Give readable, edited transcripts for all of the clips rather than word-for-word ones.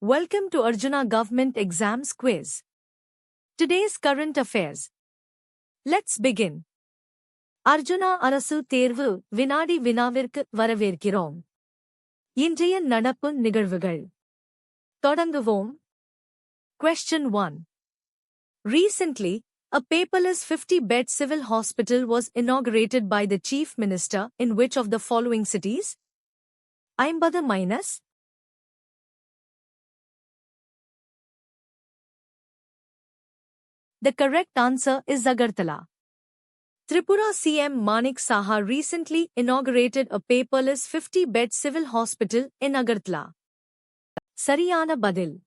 Welcome to Arjuna Government Exams Quiz. Today's current affairs. Let's begin. Arjuna அரசு தேர்வு வினாடி வினாவிற்கு வரவேற்கிறோம். இன்றைய நடப்பு நிகழ்வுகள். தொடங்குவோம். Question 1. Recently, a paperless 50-bed civil hospital was inaugurated by the Chief Minister in which of the following cities? 50 - The correct answer is Agartala. Tripura CM Manik Saha recently inaugurated a paperless 50-bed civil hospital in Agartala. Sariyana Badil.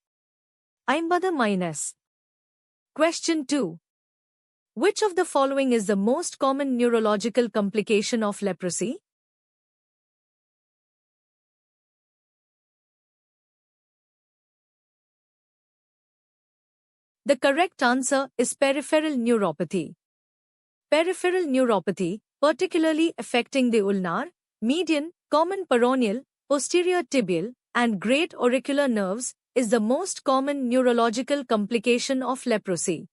50 - Question 2. Which of the following is the most common neurological complication of leprosy? The correct answer is peripheral neuropathy. Peripheral neuropathy, particularly affecting the ulnar, median, common peroneal, posterior tibial, and great auricular nerves, is the most common neurological complication of leprosy.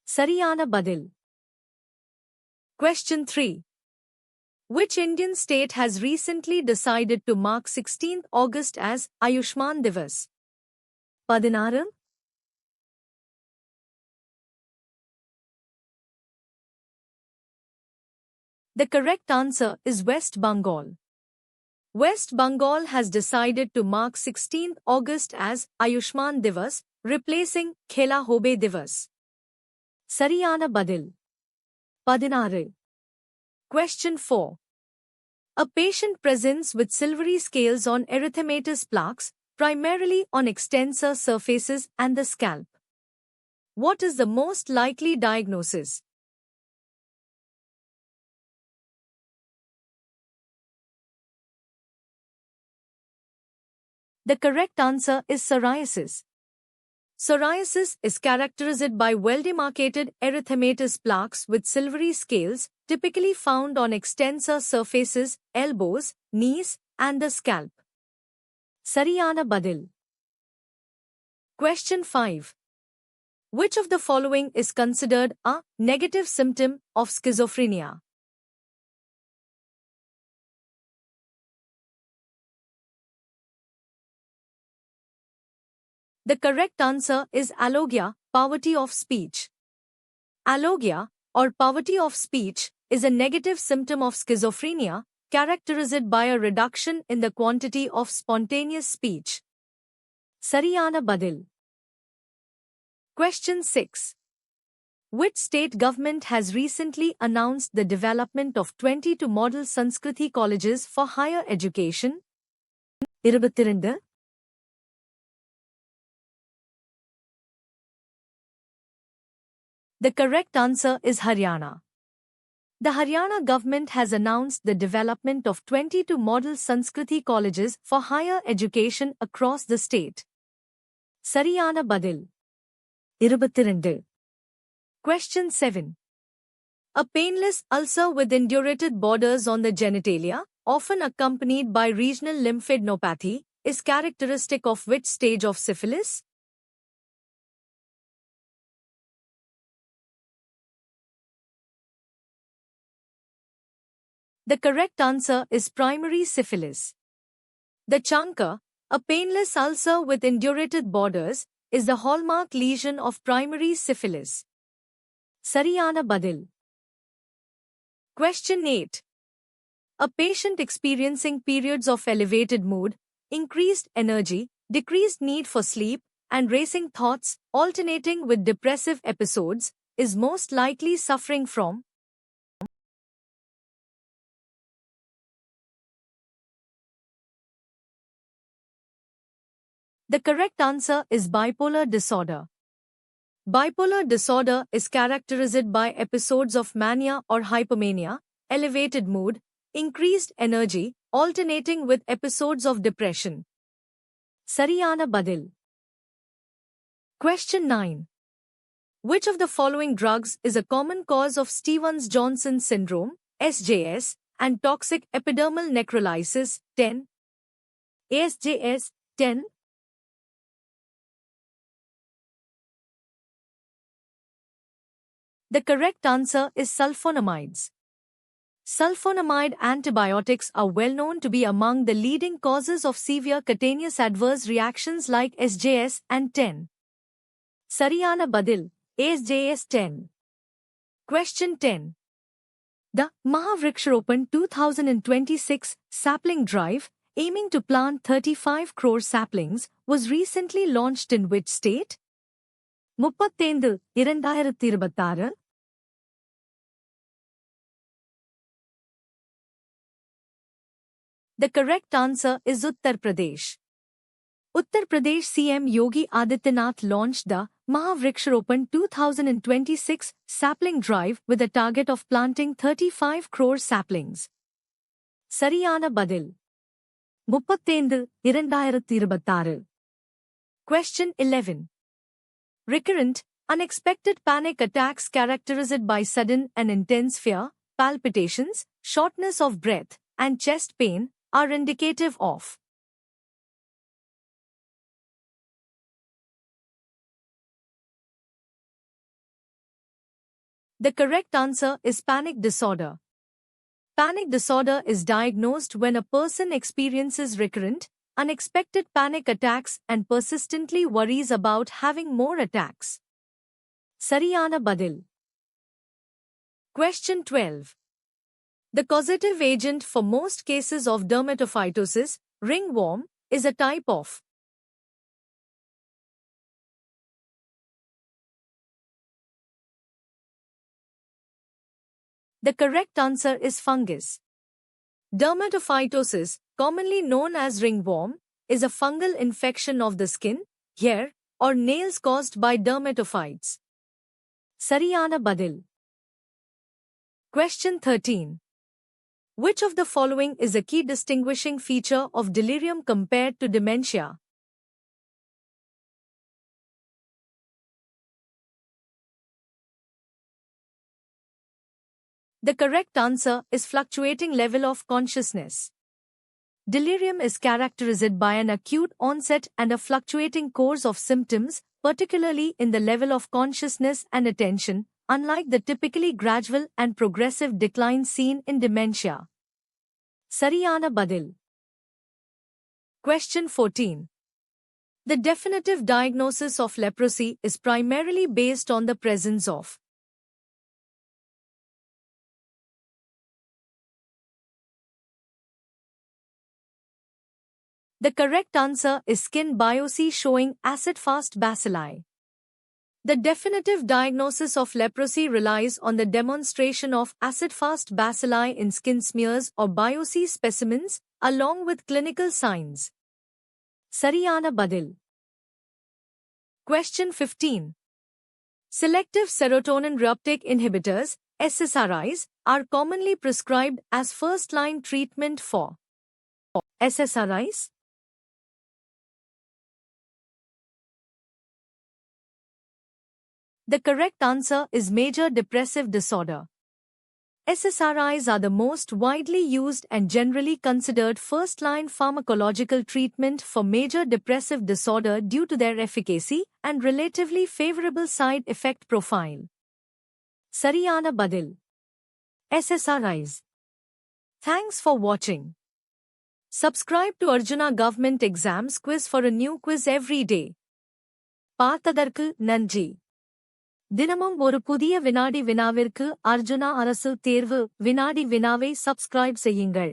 Sariyana Badil. Question 3. Which Indian state has recently decided to mark 16th August as Ayushman Divas? 16. The correct answer is West Bengal. West Bengal has decided to mark 16th August as Ayushman Divas, replacing Khela Hobe Divas. Sariyana Badil. 16. Question 4. A patient presents with silvery scales on erythematous plaques, primarily on extensor surfaces and the scalp. What is the most likely diagnosis? The correct answer is psoriasis. Psoriasis is characterized by well-demarcated erythematous plaques with silvery scales, typically found on extensor surfaces, elbows, knees, and the scalp. Sariyana Badil. Question 5. Which of the following is considered a negative symptom of schizophrenia? The correct answer is alogia, poverty of speech. Alogia, or poverty of speech, is a negative symptom of schizophrenia, characterized by a reduction in the quantity of spontaneous speech. Sariyana Badil. Question 6. Which state government has recently announced the development of 22 model Sanskriti colleges for higher education? 22. The correct answer is Haryana. The Haryana government has announced the development of 22 model Sanskriti colleges for higher education across the state. Sariyana Badil. 22. Question 7. A painless ulcer with indurated borders on the genitalia, often accompanied by regional lymphadenopathy, is characteristic of which stage of syphilis? The correct answer is primary syphilis. The chancre, a painless ulcer with indurated borders, is the hallmark lesion of primary syphilis. Sariyana Badil. Question 8. A patient experiencing periods of elevated mood, increased energy, decreased need for sleep, and racing thoughts, alternating with depressive episodes, is most likely suffering from? The correct answer is bipolar disorder. Bipolar disorder is characterized by episodes of mania or hypomania, elevated mood, increased energy, alternating with episodes of depression. Sariyana Badil. Question 9. Which of the following drugs is a common cause of Stevens-Johnson syndrome, SJS, and toxic epidermal necrolysis, 10? ASJS, 10? The correct answer is sulfonamides. Sulfonamide antibiotics are well known to be among the leading causes of severe cutaneous adverse reactions like SJS and 10. Sariyana Badil, SJS 10. Question 10. The Mahavriksharopan 2026 sapling drive, aiming to plant 35 crore saplings, was recently launched in which state? 35 2026. The correct answer is Uttar Pradesh. Uttar Pradesh CM Yogi Adityanath launched the Mahavriksharopan 2026 sapling drive with a target of planting 35 crore saplings. Sariyana Badil. 35 2026. Question 11. Recurrent, unexpected panic attacks characterized by sudden and intense fear, palpitations, shortness of breath, and chest pain are indicative of. The correct answer is panic disorder. Panic disorder is diagnosed when a person experiences recurrent, unexpected panic attacks and persistently worries about having more attacks. Sariyana Badil. Question 12. The causative agent for most cases of dermatophytosis, ringworm, is a type of. The correct answer is fungus. Dermatophytosis, commonly known as ringworm, is a fungal infection of the skin, hair, or nails caused by dermatophytes. Sariyana Badil. Question 13. Which of the following is a key distinguishing feature of delirium compared to dementia? The correct answer is fluctuating level of consciousness. Delirium is characterized by an acute onset and a fluctuating course of symptoms, particularly in the level of consciousness and attention, unlike the typically gradual and progressive decline seen in dementia. Sariyana Badil. Question 14. The definitive diagnosis of leprosy is primarily based on the presence of. The correct answer is skin biopsy showing acid-fast bacilli. The definitive diagnosis of leprosy relies on the demonstration of acid-fast bacilli in skin smears or biopsy specimens, along with clinical signs. Sariyana Badil. Question 15. Selective serotonin reuptake inhibitors, SSRIs, are commonly prescribed as first-line treatment for. SSRIs? The correct answer is major depressive disorder. SSRIs are the most widely used and generally considered first-line pharmacological treatment for major depressive disorder due to their efficacy and relatively favorable side effect profile. Sariyana Badil. SSRIs. Thanks for watching. Subscribe to Arjuna Government Exams Quiz for a new quiz every day. பார்த்ததற்கு நன்றி. தினமும் ஒரு புதிய வினாடி வினாவிற்கு அர்ஜுனா அரசு தேர்வு வினாடி வினாவை சப்ஸ்கிரைப் செய்யுங்கள்.